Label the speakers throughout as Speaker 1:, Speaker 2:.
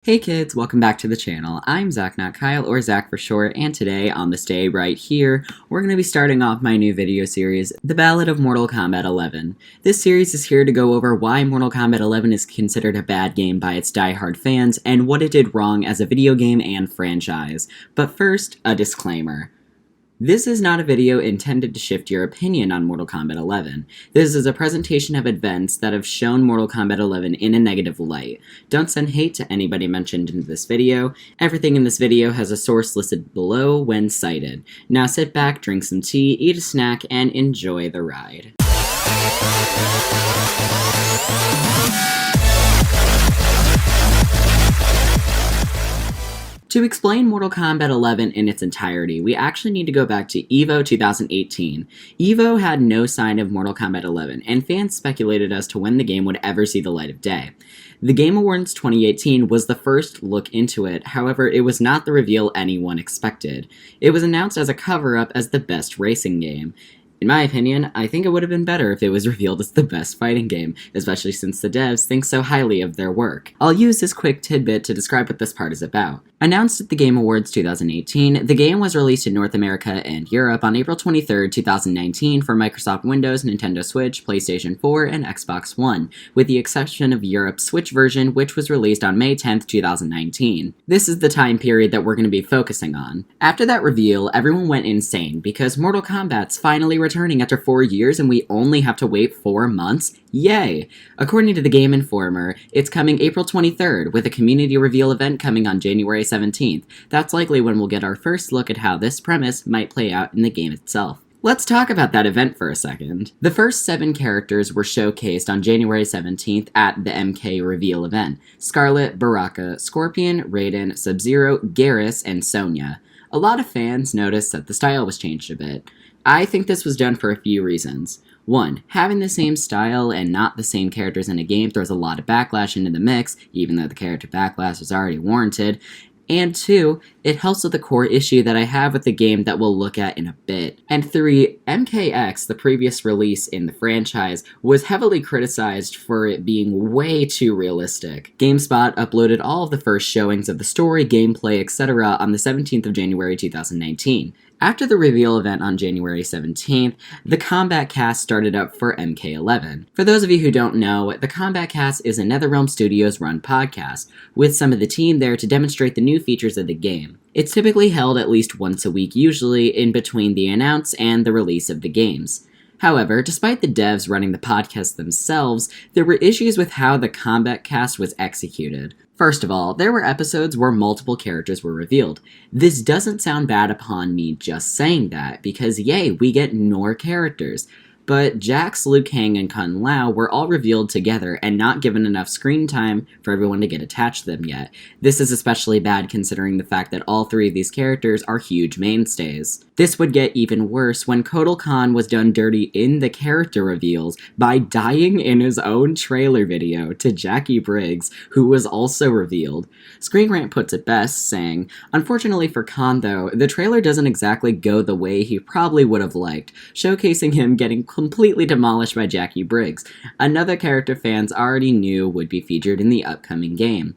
Speaker 1: Hey kids, welcome back to the channel. I'm Zach, not Kyle, or Zach for short, and today, on this day right here, we're going to be starting off my new video series, The Ballad of Mortal Kombat 11. This series is here to go over why Mortal Kombat 11 is considered a bad game by its die-hard fans, and what it did wrong as a video game and franchise. But first, a disclaimer. This is not a video intended to shift your opinion on Mortal Kombat 11. This is a presentation of events that have shown Mortal Kombat 11 in a negative light. Don't send hate to anybody mentioned in this video. Everything in this video has a source listed below when cited. Now sit back, drink some tea, eat a snack, and enjoy the ride. To explain Mortal Kombat 11 in its entirety, we actually need to go back to EVO 2018. EVO had no sign of Mortal Kombat 11, and fans speculated as to when the game would ever see the light of day. The Game Awards 2018 was the first look into it, however, it was not the reveal anyone expected. It was announced as a cover-up as the best racing game. In my opinion, I think it would have been better if it was revealed as the best fighting game, especially since the devs think so highly of their work. I'll use this quick tidbit to describe what this part is about. Announced at the Game Awards 2018, the game was released in North America and Europe on April 23, 2019 for Microsoft Windows, Nintendo Switch, PlayStation 4, and Xbox One, with the exception of Europe's Switch version, which was released on May 10, 2019. This is the time period that we're going to be focusing on. After that reveal, everyone went insane because Mortal Kombat's finally returning after 4 years and we only have to wait 4 months? Yay! According to the Game Informer, it's coming April 23rd, with a community reveal event coming on January 17th. That's likely when we'll get our first look at how this premise might play out in the game itself. Let's talk about that event for a second. The first 7 characters were showcased on January 17th at the MK reveal event: Scarlet, Baraka, Scorpion, Raiden, Sub-Zero, Garrus, and Sonya. A lot of fans noticed that the style was changed a bit. I think this was done for a few reasons. 1. Having the same style and not the same characters in a game throws a lot of backlash into the mix, even though the character backlash is already warranted. And 2, it helps with the core issue that I have with the game that we'll look at in a bit. And 3, MKX, the previous release in the franchise, was heavily criticized for it being way too realistic. GameSpot uploaded all of the first showings of the story, gameplay, etc. on the 17th of January 2019. After the reveal event on January 17th, the Combat Cast started up for MK11. For those of you who don't know, the Combat Cast is a NetherRealm Studios run podcast, with some of the team there to demonstrate the new features of the game. It's typically held at least once a week, usually in between the announce and the release of the games. However, despite the devs running the podcast themselves, there were issues with how the Combat Cast was executed. First of all, there were episodes where multiple characters were revealed. This doesn't sound bad upon me just saying that, because yay, we get more characters. But Jax, Liu Kang, and Kung Lao were all revealed together and not given enough screen time for everyone to get attached to them yet. This is especially bad considering the fact that all 3 of these characters are huge mainstays. This would get even worse when Kotal Khan was done dirty in the character reveals by dying in his own trailer video to Jackie Briggs, who was also revealed. Screen Rant puts it best, saying, "Unfortunately for Khan though, the trailer doesn't exactly go the way he probably would have liked, showcasing him getting completely demolished by Jackie Briggs, another character fans already knew would be featured in the upcoming game.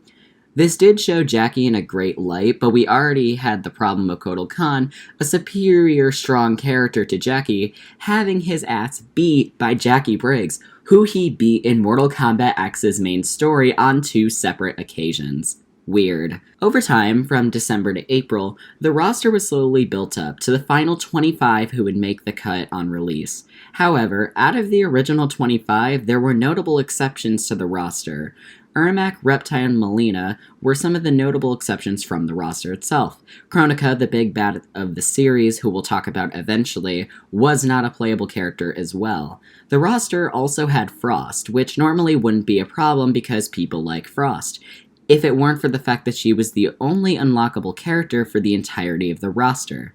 Speaker 1: This did show Jackie in a great light, but we already had the problem of Kotal Khan, a superior strong character to Jackie, having his ass beat by Jackie Briggs, who he beat in Mortal Kombat X's main story on 2 separate occasions. Weird. Over time, from December to April, the roster was slowly built up to the final 25 who would make the cut on release. However, out of the original 25, there were notable exceptions to the roster. Ermac, Reptile, and Melina were some of the notable exceptions from the roster itself. Kronika, the big bad of the series, who we'll talk about eventually, was not a playable character as well. The roster also had Frost, which normally wouldn't be a problem because people like Frost, if it weren't for the fact that she was the only unlockable character for the entirety of the roster.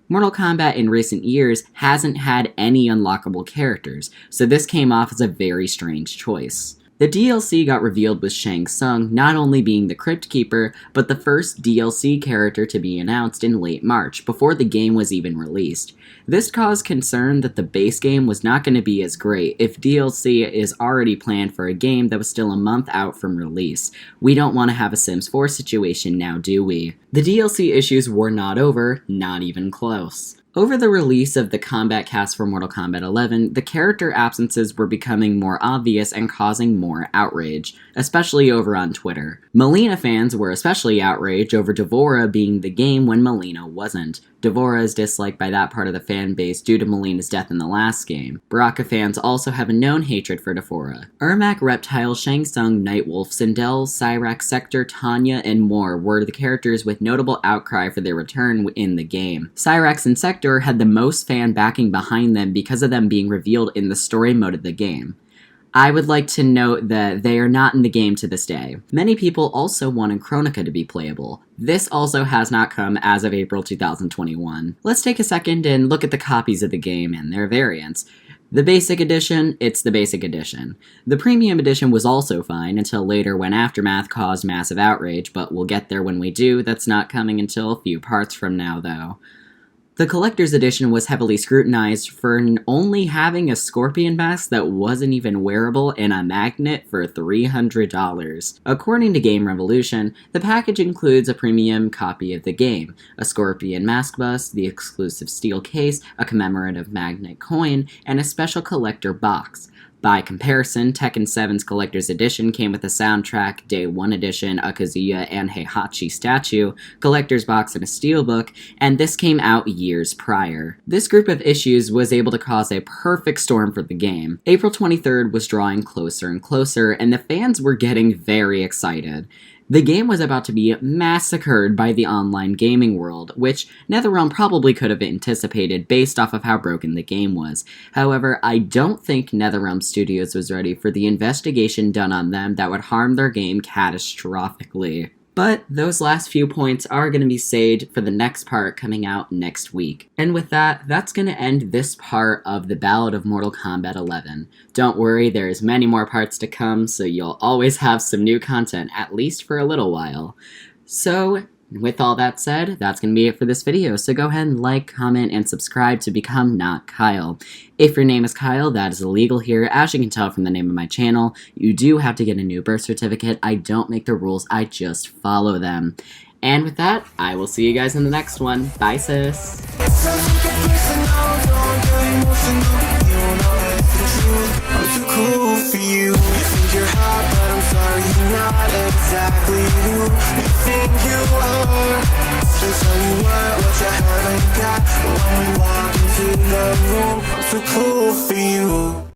Speaker 1: Mortal Kombat in recent years hasn't had any unlockable characters, so this came off as a very strange choice. The DLC got revealed with Shang Tsung not only being the Crypt Keeper, but the first DLC character to be announced in late March, before the game was even released. This caused concern that the base game was not going to be as great if DLC is already planned for a game that was still a month out from release. We don't want to have a Sims 4 situation now, do we? The DLC issues were not over, not even close. Over the release of the combat cast for Mortal Kombat 11, the character absences were becoming more obvious and causing more outrage, especially over on Twitter. Mileena fans were especially outraged over D'Vorah being the game when Mileena wasn't. D'Vorah is disliked by that part of the fan base due to Mileena's death in the last game. Baraka fans also have a known hatred for D'Vorah. Ermac, Reptile, Shang Tsung, Nightwolf, Sindel, Cyrax, Sector, Tanya, and more were the characters with notable outcry for their return in the game. Cyrax and Sector had the most fan backing behind them because of them being revealed in the story mode of the game. I would like to note that they are not in the game to this day. Many people also wanted Chronica to be playable. This also has not come as of April 2021. Let's take a second and look at the copies of the game and their variants. The basic edition, it's the basic edition. The premium edition was also fine until later when Aftermath caused massive outrage, but we'll get there when we do. That's not coming until a few parts from now though. The collector's edition was heavily scrutinized for only having a scorpion mask that wasn't even wearable and a magnet for $300. According to Game Revolution, the package includes a premium copy of the game, a scorpion mask bust, the exclusive steel case, a commemorative magnet coin, and a special collector box. By comparison, Tekken 7's Collector's Edition came with a soundtrack, Day 1 Edition, a Kazuya and Heihachi statue, collector's box, and a steelbook, and this came out years prior. This group of issues was able to cause a perfect storm for the game. April 23rd was drawing closer and closer, and the fans were getting very excited. The game was about to be massacred by the online gaming world, which NetherRealm probably could have anticipated based off of how broken the game was. However, I don't think NetherRealm Studios was ready for the investigation done on them that would harm their game catastrophically. But those last few points are going to be saved for the next part coming out next week. And with that, that's going to end this part of the Ballad of Mortal Kombat 11. Don't worry, there's many more parts to come, so you'll always have some new content, at least for a little while. So, with all that said, that's going to be it for this video, so go ahead and like, comment, and subscribe to become not Kyle. If your name is Kyle, that is illegal here. As you can tell from the name of my channel, you do have to get a new birth certificate. I don't make the rules, I just follow them. And with that, I will see you guys in the next one. Bye, sis.
Speaker 2: Cool for you. You think you're hot, but I'm sorry, you're not exactly who you think you are. Just tell you what you haven't got when we walk into the room. I'm too cool for you.